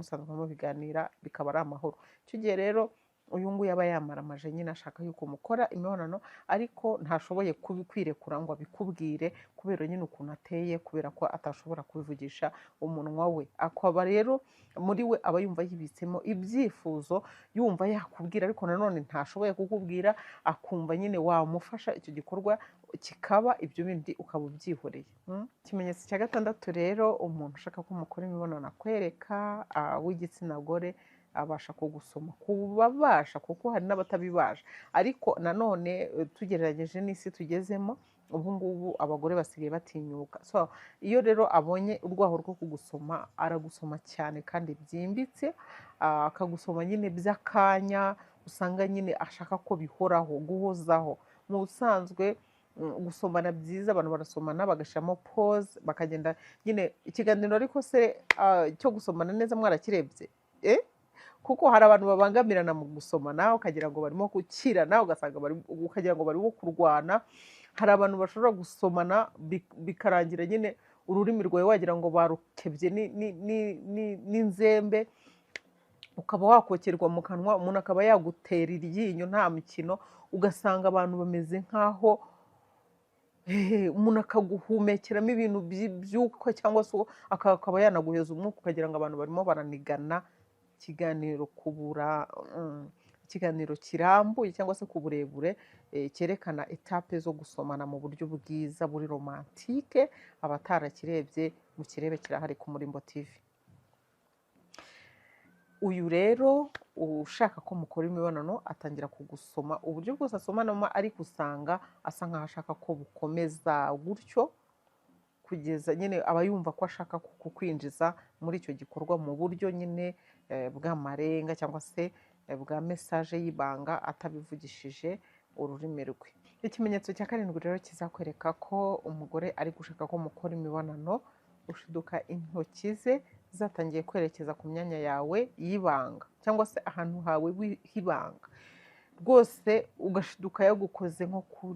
musanzwe mubiganira bikaba ari amahoro. Icyo gihe rero uyu nguyu aba yamaramaje nyine ashaka yuko mukora imibonano ariko ntashoboye kwirekura ngo abikubwire kubera nyine ukuntu ateye, kubera ko atashobora kubivugisha umunwa we. Akaba rero muri we aba yumva yibitsemo ibyifuzo, yumva yakubwira ariko nanone ntashoboye kukubwira, akumva nyine wamufasha icyo gikorwa kikaba, ibyo bindi ukaba ubyihoreye. Ikimenyetso cya gatandatu rero, umuntu ushaka ko mukora imibonano akwereka, w'igitsina gore, abasha kugusoma. Kubabasha kuko hari n'abatabibasha, ariko nanone tugereranyije n'isi tugezemo ubu ngubu abagore basigaye batinyuka. So iyo rero abonye urwaho rwo kugusoma, aragusoma cyane kandi byimbitse, akagusoma nyine by'akanya, usanga nyine ashaka ko bihoraho, guhozaho. Mu busanzwe gusomana byiza, abantu barasomana bagashyiramo pause bakagenda nyine ikiganiro, ariko se cyo gusomana neza mwarakirebye? Kuko hari abantu babangamirana mu gusomana ukagira ngo barimo gukirana, ukagira ngo barimo kurwana. Hari abantu bashobora gusomana bikarangira nyine ururimi rwawe wagira ngo barukebye n'inzembe, ukaba wakokerwa mu kanwa, umuntu akaba yagutera iryinyo nta mikino, ugasanga abantu bameze nk'aho umuntu akaguhumekeramo ibintu by'uko, cyangwa se akaba yanaguheza umwuka ukagira ngo abantu barimo baranigana. Ikiganiro kirambuye cyangwa se ku burebure cyerekana etape zo gusomana mu buryo bwiza buri romantike. Abatarakirebye mukirebe, kirahari ku Murimbo TV. Uyu rero ushaka ko mukora imibonano atangira kugusoma uburyo bwose asomanamo, ariko usanga asa nkaho ashaka ko bukomeza gutyo kugeza nyine aba yumva ko ashaka kukwinjiza muri icyo gikorwa mu buryo nyine bw'amarenga cyangwa se bwa mesaje y'ibanga atabivugishije ururimi rwe. Ikimenyetso cya karindwi rero kizakwereka ko umugore ari gushaka ko mukora imibonano, ushiduka intoki ze zatangiye kwerekeza ku myanya yawe y'ibanga cyangwa se ahantu hawe h'ibanga, rwose ugashiduka yagukoze nko kuri